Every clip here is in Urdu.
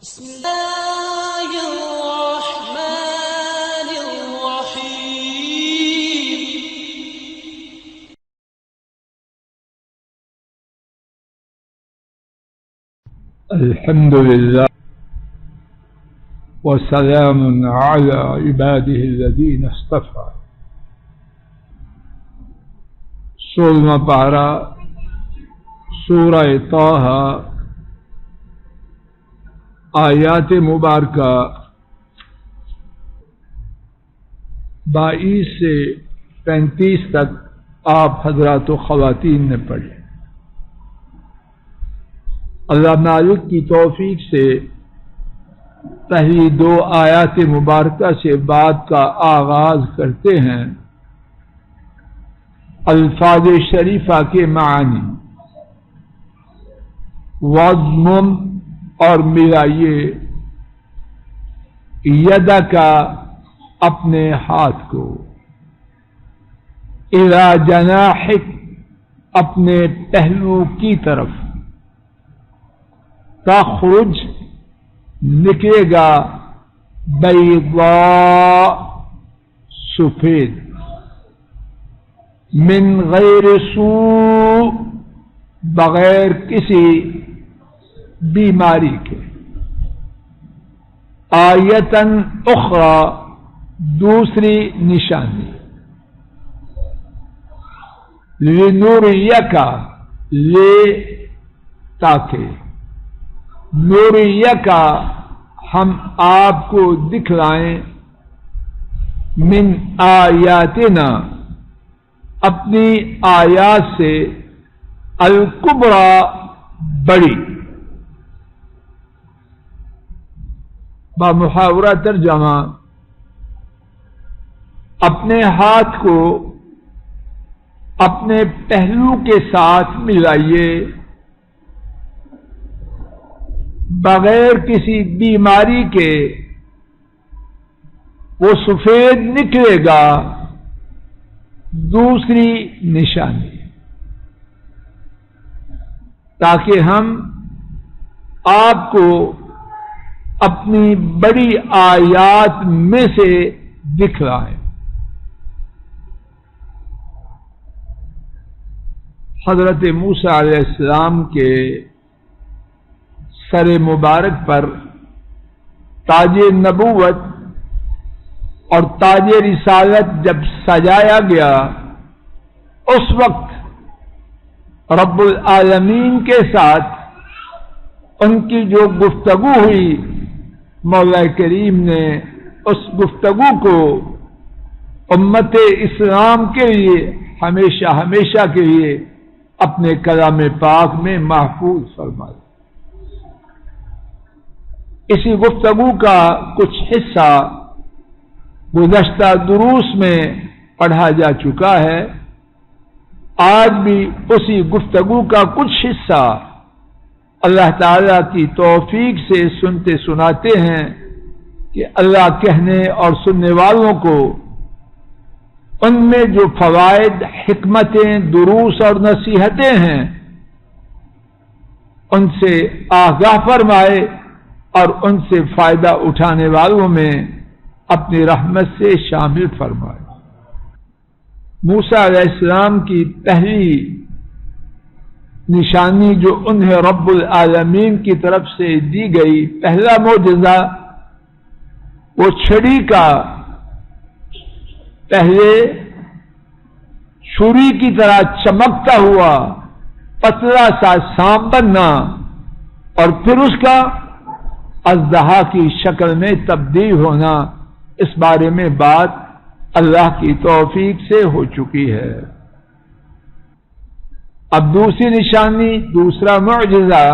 بسم الله الرحمن الرحيم. الحمد لله وسلام على عباده الذين اصطفى. 16واں پارہ سورہ طٰہ، آیات مبارکہ 22 سے 35 تک آپ حضرات و خواتین نے پڑھی۔ اللہ مالک کی توفیق سے پہلی 2 آیات مبارکہ سے بات کا آغاز کرتے ہیں۔ الفاظ شریفہ کے معنی وَضْمُمْ اور ملائیے یدا کا اپنے ہاتھ کو، اِلیٰ جناحک اپنے پہلو کی طرف، تخرج نکلے گا بیضاء سفید، من غیر سوء بغیر کسی بیماری کے، آیتاً اخری دوسری نشانی، لنریک لے تاکہ، نریک ہم آپ کو دکھلائیں، من آیاتنا اپنی آیات سے، الکبریٰ بڑی۔ بمحاورہ ترجمہ، اپنے ہاتھ کو اپنے پہلو کے ساتھ ملائیے، بغیر کسی بیماری کے وہ سفید نکلے گا، دوسری نشانی، تاکہ ہم آپ کو اپنی بڑی آیات میں سے دکھلائیں۔ حضرت موسیٰ علیہ السلام کے سر مبارک پر تاج نبوت اور تاج رسالت جب سجایا گیا، اس وقت رب العالمین کے ساتھ ان کی جو گفتگو ہوئی، مولا کریم نے اس گفتگو کو امت اسلام کے لیے ہمیشہ ہمیشہ کے لیے اپنے کلام پاک میں محفوظ فرمایا۔ اسی گفتگو کا کچھ حصہ گزشتہ دروس میں پڑھا جا چکا ہے، آج بھی اسی گفتگو کا کچھ حصہ اللہ تعالیٰ کی توفیق سے سنتے سناتے ہیں کہ اللہ کہنے اور سننے والوں کو ان میں جو فوائد، حکمتیں، دروس اور نصیحتیں ہیں ان سے آگاہ فرمائے اور ان سے فائدہ اٹھانے والوں میں اپنی رحمت سے شامل فرمائے۔ موسیٰ علیہ السلام کی پہلی نشانی جو انہیں رب العالمین کی طرف سے دی گئی، پہلا معجزہ، وہ چھڑی کا پہلے چھری کی طرح چمکتا ہوا پتلا سا سانپ بننا اور پھر اس کا اژدہا کی شکل میں تبدیل ہونا، اس بارے میں بات اللہ کی توفیق سے ہو چکی ہے۔ اب دوسری نشانی، دوسرا معجزہ،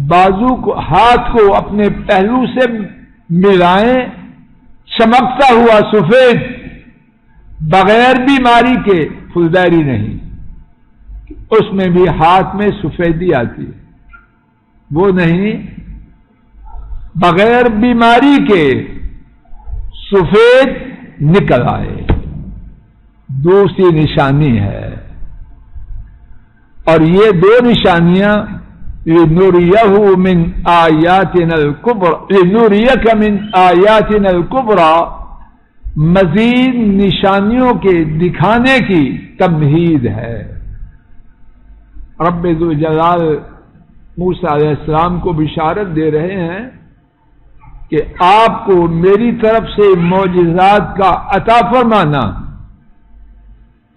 بازو کو، ہاتھ کو اپنے پہلو سے ملائیں، چمکتا ہوا سفید، بغیر بیماری کے، پھلداری نہیں، اس میں بھی ہاتھ میں سفیدی آتی ہے، وہ نہیں، بغیر بیماری کے سفید نکل آئے، دوسری نشانی ہے۔ اور یہ 2 نشانیاں لنريه من آیاتنا الکبری لنریک من آیاتنا الکبری، مزید نشانیوں کے دکھانے کی تمہید ہے۔ رب ذوالجلال موسیٰ علیہ السلام کو بشارت دے رہے ہیں کہ آپ کو میری طرف سے معجزات کا عطا فرمانا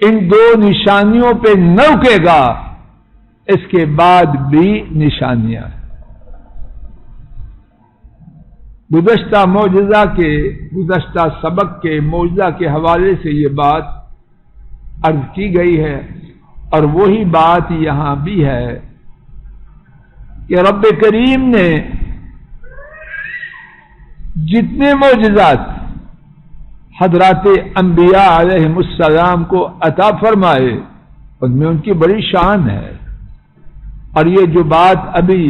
ان دو نشانیوں پہ نہ رکے گا، اس کے بعد بھی نشانیاں۔ گزشتہ گزشتہ سبق کے معجزہ کے حوالے سے یہ بات عرض کی گئی ہے، اور وہی بات یہاں بھی ہے کہ رب کریم نے جتنے معجزات حضرات انبیاء علیہم السلام کو عطا فرمائے ان میں ان کی بڑی شان ہے، اور یہ جو بات ابھی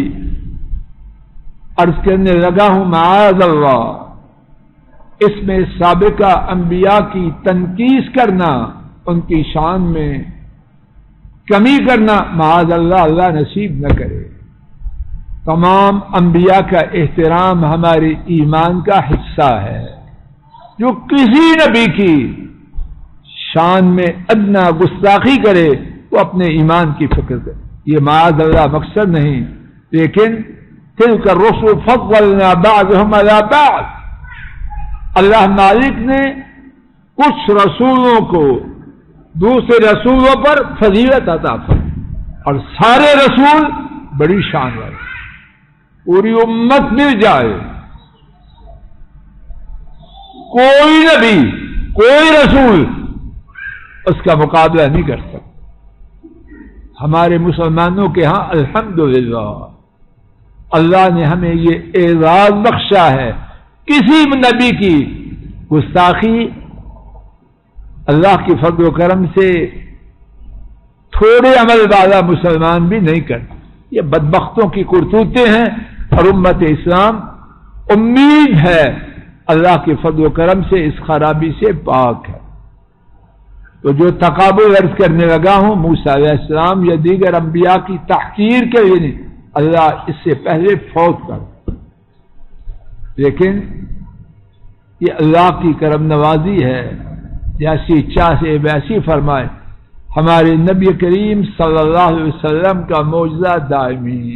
عرض کرنے لگا ہوں معاذ اللہ، اس میں سابقہ انبیاء کی تنقیص کرنا، ان کی شان میں کمی کرنا معاذ اللہ اللہ نصیب نہ کرے۔ تمام انبیاء کا احترام ہمارے ایمان کا حصہ ہے۔ جو کسی نبی کی شان میں ادنا گستاخی کرے وہ اپنے ایمان کی فکر کرے، یہ معاذ اللہ مقصد نہیں، لیکن تلک الرسل فضلنا بعضهم على بعض، اللہ مالک نے کچھ رسولوں کو دوسرے رسولوں پر فضیلت عطا فرمائی، اور سارے رسول بڑی شان والے، پوری امت مل جائے کوئی نبی کوئی رسول اس کا مقابلہ نہیں کر سکتا۔ ہمارے مسلمانوں کے ہاں الحمدللہ اللہ نے ہمیں یہ اعزاز بخشا ہے، کسی نبی کی گستاخی اللہ کی فضل و کرم سے تھوڑے عمل والا مسلمان بھی نہیں کرتا۔ یہ بدبختوں کی کرتوتیں ہیں، اور امت اسلام امید ہے اللہ کے فضل و کرم سے اس خرابی سے پاک ہے۔ تو جو تقابل عرض کرنے لگا ہوں موسیٰ علیہ السلام یا دیگر انبیاء کی تحقیر کے لیے نہیں، اللہ اس سے پہلے فوت کر، لیکن یہ اللہ کی کرم نوازی ہے، جیسی چاہے ویسی فرمائے۔ ہمارے نبی کریم صلی اللہ علیہ وسلم کا معجزہ دائمی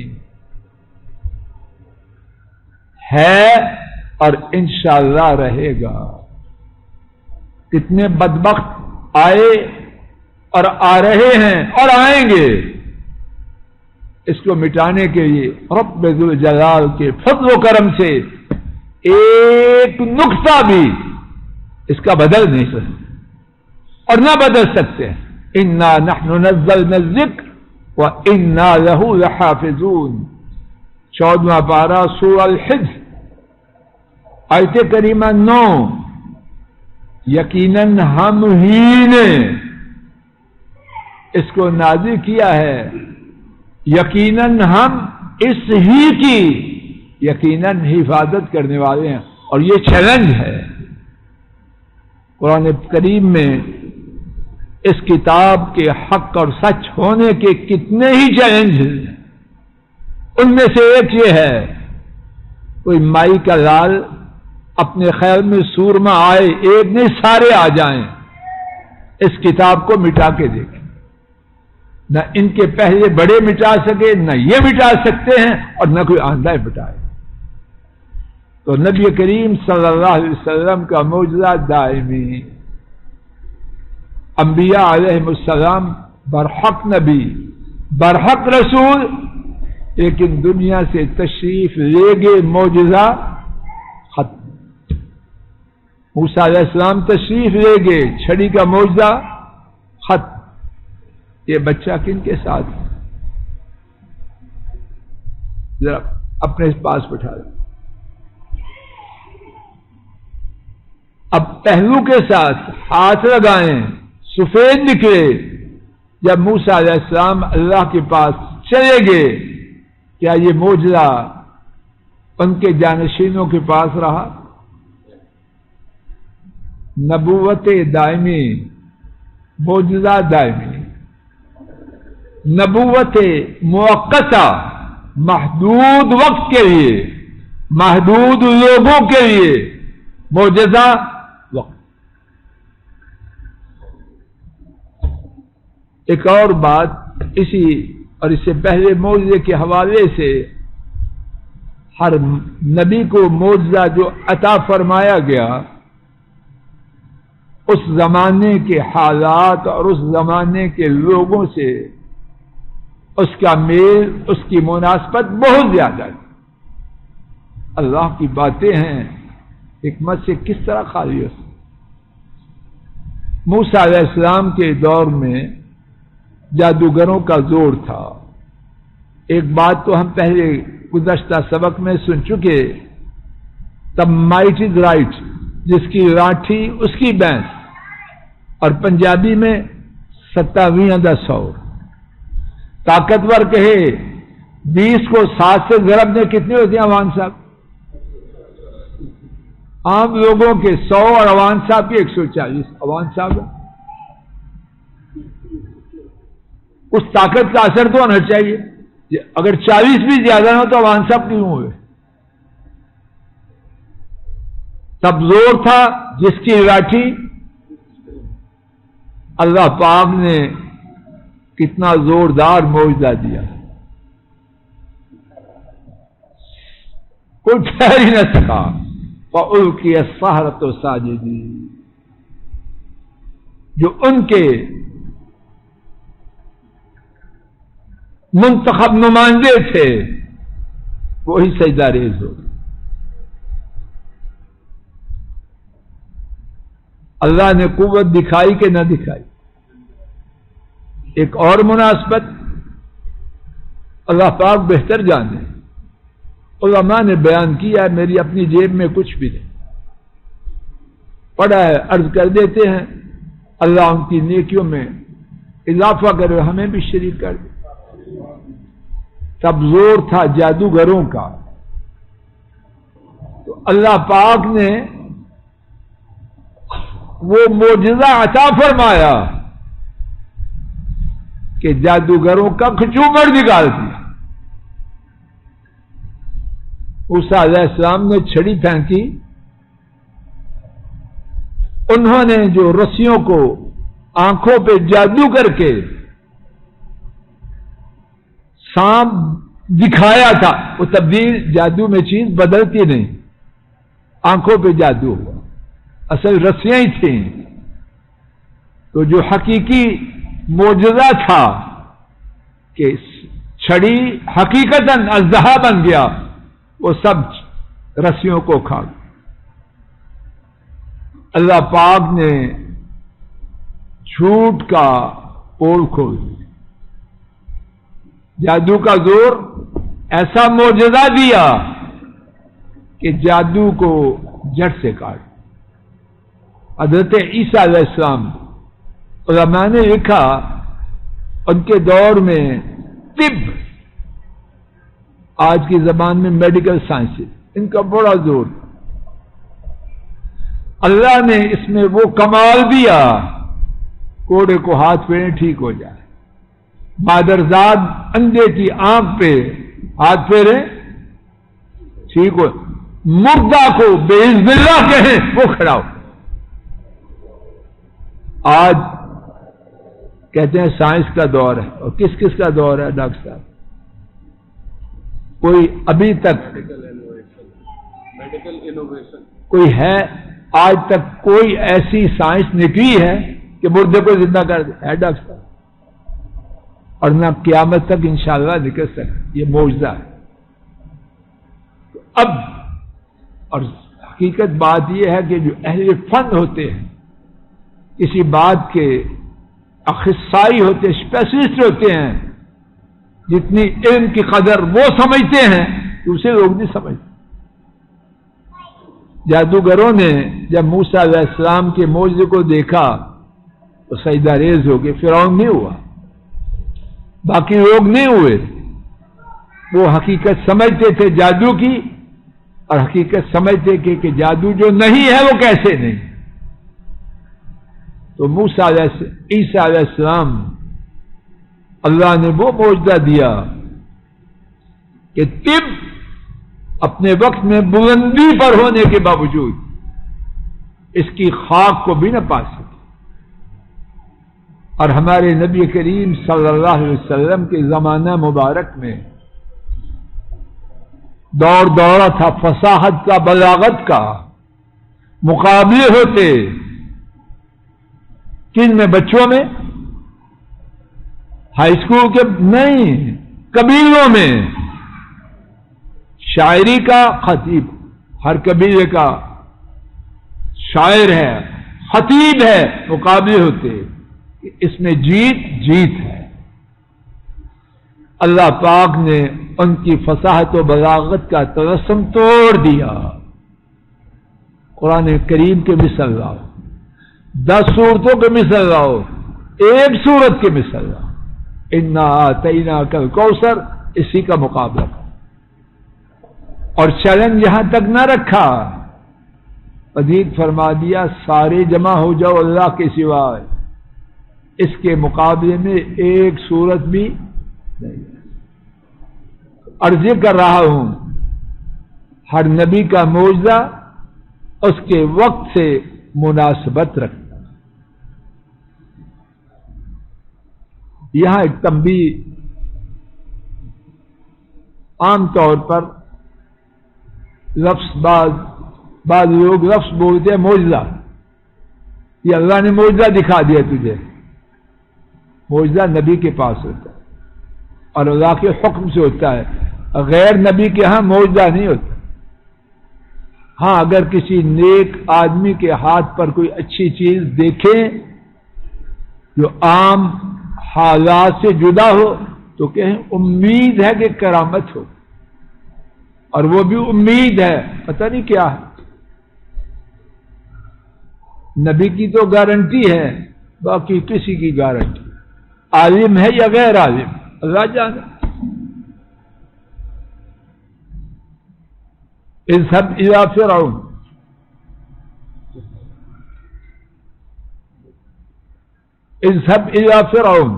ہے اور انشاءاللہ رہے گا۔ کتنے بدبخت آئے اور آ رہے ہیں اور آئیں گے، اس کو مٹانے کے لیے رب ذوالجلال کے فضل و کرم سے ایک نقطہ بھی اس کا بدل نہیں سکتے اور نہ بدل سکتے ہیں۔ انا نحن نزلنا الذکر وانا له لحافظون، 14واں پارہ سورہ الحجر آیت کریمہ 9۔ یقیناً ہم ہی نے اس کو نازل کیا ہے، یقیناً ہم اس ہی کی یقیناً حفاظت کرنے والے ہیں، اور یہ چیلنج ہے۔ قرآن کریم میں اس کتاب کے حق اور سچ ہونے کے کتنے ہی چیلنج ہیں، ان میں سے ایک یہ ہے کوئی مائی کا لال اپنے خیال میں سورما آئے، ایک نہیں سارے آ جائیں، اس کتاب کو مٹا کے دیکھیں، نہ ان کے پہلے بڑے مٹا سکے، نہ یہ مٹا سکتے ہیں، اور نہ کوئی آندہ مٹائے۔ تو نبی کریم صلی اللہ علیہ وسلم کا معجزہ دائمی، انبیاء علیہ السلام برحق نبی برحق رسول، لیکن دنیا سے تشریف لے گئے معجزہ ختم۔ موسیٰ علیہ السلام تشریف لے گئے، چھڑی کا معجزہ ختم۔ یہ بچہ کن کے ساتھ ذرا اپنے پاس بٹھا دیں۔ اب پہلو کے ساتھ ہاتھ لگائیں، سفید نکلے۔ جب موسیٰ علیہ السلام اللہ کے پاس چلے گئے، کیا یہ معجزہ ان کے جانشینوں کے پاس رہا؟ نبوت دائمی، معجزہ دائمی، نبوت موقتہ، محدود وقت کے لیے، محدود لوگوں کے لیے معجزہ وقت۔ ایک اور بات اسی اور اس سے پہلے معجزے کے حوالے سے، ہر نبی کو معجزہ جو عطا فرمایا گیا اس زمانے کے حالات اور اس زمانے کے لوگوں سے اس کا میل، اس کی مناسبت بہت زیادہ ہے۔ اللہ کی باتیں ہیں، حکمت سے کس طرح خالی ہو سکتی۔ موسیٰ علیہ السلام کے دور میں جادوگروں کا زور تھا۔ ایک بات تو ہم پہلے گزشتہ سبق میں سن چکے، the might is right، جس کی لاٹھی اس کی بھینس، اور پنجابی میں 27 دا 100۔ طاقتور کہے 20 کو 7 سے ضرب دیں کتنے ہوتے ہیں عوان صاحب؟ عام لوگوں کے 100 اور عوان صاحب کے 140۔ عوان صاحب اس طاقت کا اثر تو ہونا چاہیے، اگر 40 بھی زیادہ نہ ہو تو عوان صاحب کیوں ہوئے؟ تب زور تھا جس کی لاٹھی، اللہ پاک نے کتنا زوردار معجزہ دیا، کوئی ٹھہر ہی نہ سکا۔ فَأُلْقِيَ السَّحَرَةُ سَاجِدِينَ، جو ان کے منتخب نمائندے تھے وہی سجدہ ریز ہو گئے۔ اللہ نے قوت دکھائی کہ نہ دکھائی؟ ایک اور مناسبت اللہ پاک بہتر جانے، علماء نے بیان کیا ہے، میری اپنی جیب میں کچھ بھی نہیں، پڑھا ہے عرض کر دیتے ہیں، اللہ ان کی نیکیوں میں اضافہ کرے، ہمیں بھی شریک کر دے۔ تب زور تھا جادوگروں کا، تو اللہ پاک نے وہ معجزہ عطا فرمایا کہ جادوگروں کا کھچومر نکال دیا۔ موسیٰ علیہ السلام نے چھڑی پھینکی، انہوں نے جو رسیوں کو آنکھوں پہ جادو کر کے سانپ دکھایا تھا، وہ تبدیل جادو میں چیز بدلتی نہیں، آنکھوں پہ جادو ہوا، اصل رسیاں ہی تھیں۔ تو جو حقیقی معجزہ تھا کہ چھڑی حقیقتاً اژدہا بن گیا، وہ سب رسیوں کو کھا گیا۔ اللہ پاک نے جھوٹ کا پول کھول دیا، جادو کا زور ایسا معجزہ دیا کہ جادو کو جڑ سے کاٹ۔ حضرت عیسیٰ علیہ السلام، علماء نے لکھا ان کے دور میں طب، آج کی زبان میں میڈیکل سائنس، ان کا بڑا زور، اللہ نے اس میں وہ کمال دیا، کوڑے کو ہاتھ پھیریں ٹھیک ہو جائے، مادرزاد اندھے کی آنکھ پہ ہاتھ پھیریں ٹھیک ہو، مردہ کو بِإِذْنِ اللَّهِ کہیں وہ کھڑا ہو۔ آج کہتے ہیں سائنس کا دور ہے، اور کس کس کا دور ہے ڈاکٹر صاحب؟ کوئی ابھی تک میڈیکل انوویشن کوئی ہے آج تک کوئی ایسی سائنس نکلی ہے کہ مردے کو زندہ کر دے؟ ہے ڈاکٹر صاحب؟ اور نہ قیامت تک انشاءاللہ نکل سکے، یہ معجزہ ہے۔ اب اور حقیقت بات یہ ہے کہ جو اہل فن ہوتے ہیں، کسی بات کے اخصائی ہوتے ہیں، اسپیشلسٹ ہوتے ہیں، جتنی علم کی قدر وہ سمجھتے ہیں دوسرے لوگ نہیں سمجھتے۔ جادوگروں نے جب موسیٰ علیہ السلام کے معجزے کو دیکھا تو سجدہ ریز ہو گئے، فرعون نہیں ہوا، باقی لوگ نہیں ہوئے، وہ حقیقت سمجھتے تھے جادو کی، اور حقیقت سمجھتے کہ جادو جو نہیں ہے وہ کیسے نہیں۔ تو موسیٰ عیسیٰ علیہ السلام اللہ نے وہ معجزہ دیا کہ طب اپنے وقت میں بلندی پر ہونے کے باوجود اس کی خاک کو بھی نہ پا سکے، اور ہمارے نبی کریم صلی اللہ علیہ وسلم کے زمانہ مبارک میں دور دورہ تھا فصاحت کا، بلاغت کا، مقابلے ہوتے، کن میں؟ بچوں میں، ہائی اسکول کے نہیں، قبیلوں میں شاعری کا خطیب، ہر قبیلے کا شاعر ہے، خطیب ہے، مقابلے ہوتے، اس میں جیت جیت ہے۔ اللہ پاک نے ان کی فصاحت و بلاغت کا تجسم توڑ دیا۔ قرآن کریم کے مثل لاؤ، 10 سورتوں کے مثل لاؤ، ایک سورت کے مثل لاؤ، انا آتیناک الکوثر، اسی کا مقابلہ کرو۔ اور چیلنج یہاں تک نہ رکھا، مزید فرما دیا سارے جمع ہو جاؤ اللہ کے سوائے، اس کے مقابلے میں ایک سورت بھی نہیں۔ عرض کر رہا ہوں، ہر نبی کا معجزہ اس کے وقت سے مناسبت رکھتا۔ یہاں ایک تنبیہ، عام طور پر لفظ بعض لوگ لفظ بولتے ہیں معجزہ، یہ اللہ نے معجزہ دکھا دیا تجھے، معجزہ نبی کے پاس ہوتا ہے اور اللہ کے حکم سے ہوتا ہے، غیر نبی کے ہاں معجزہ نہیں ہوتا۔ ہاں اگر کسی نیک آدمی کے ہاتھ پر کوئی اچھی چیز دیکھیں جو عام حالات سے جدا ہو تو کہیں امید ہے کہ کرامت ہو، اور وہ بھی امید ہے، پتہ نہیں کیا ہے۔ نبی کی تو گارنٹی ہے، باقی کسی کی گارنٹی، عالم ہے یا غیر عالم اللہ جانے۔ اذهب الى فرعون اذهب الى فرعون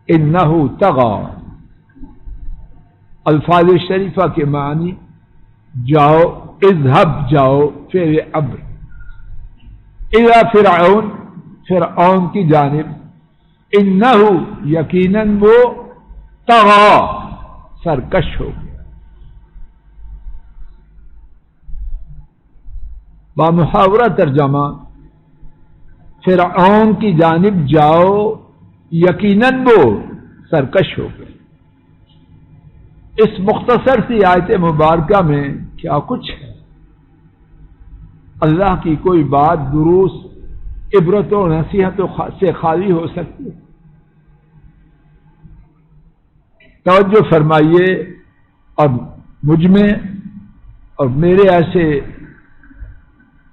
انه طغى، الفاظ شریفہ کے معنی جاؤ، اذهب جاؤ، فعل امر، الى فرعون فرعون کی جانب، انه یقیناً وہ طغى سرکش ہو گیا۔ بامحاورہ ترجمہ، فرعون کی جانب جاؤ، یقیناً وہ سرکش ہو گئے۔ اس مختصر سی آیت مبارکہ میں کیا کچھ ہے؟ اللہ کی کوئی بات دروس، عبرت و نصیحت سے خالی ہو سکتی ہے؟ توجہ فرمائیے، اور مجھ میں اور میرے ایسے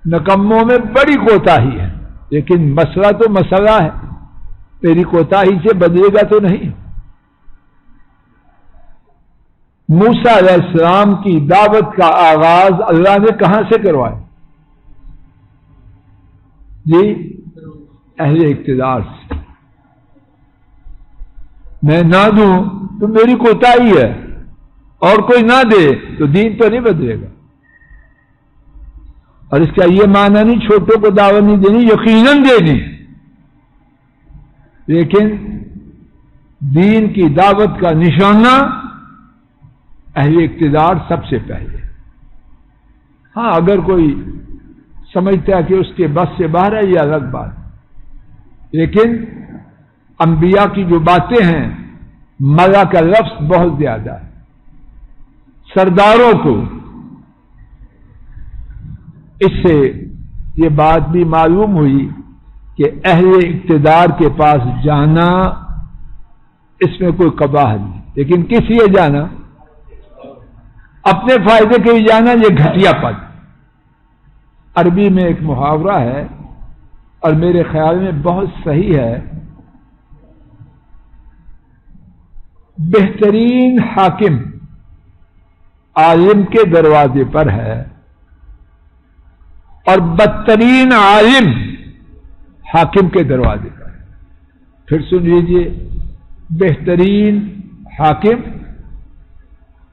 نکموں میں بڑی کوتاہی ہے، لیکن مسئلہ تو مسئلہ ہے، میری کوتاہی سے بدلے گا تو نہیں۔ موسیٰ علیہ السلام کی دعوت کا آغاز اللہ نے کہاں سے کروایا؟ جی، اہل اقتدار سے۔ میں نہ دوں تو میری کوتاہی ہے، اور کوئی نہ دے تو دین تو نہیں بدلے گا۔ اور اس کا یہ معنی نہیں چھوٹوں کو دعوت نہیں دینی، یقیناً دینی، لیکن دین کی دعوت کا نشانہ اہل اقتدار سب سے پہلے۔ ہاں اگر کوئی سمجھتا ہے کہ اس کے بس سے باہر ہے، یہ الگ بات، لیکن انبیاء کی جو باتیں ہیں، ملا کا لفظ بہت زیادہ ہے۔ سرداروں کو اس سے یہ بات بھی معلوم ہوئی کہ اہل اقتدار کے پاس جانا اس میں کوئی قباح نہیں، لیکن کس لیے جانا؟ اپنے فائدے کے لیے جانا، یہ گھٹیا پن۔ عربی میں ایک محاورہ ہے اور میرے خیال میں بہت صحیح ہے، بہترین حاکم عالم کے دروازے پر ہے اور بدترین عالم حاکم کے دروازے پر ہے۔ پھر سن لیجیے، بہترین حاکم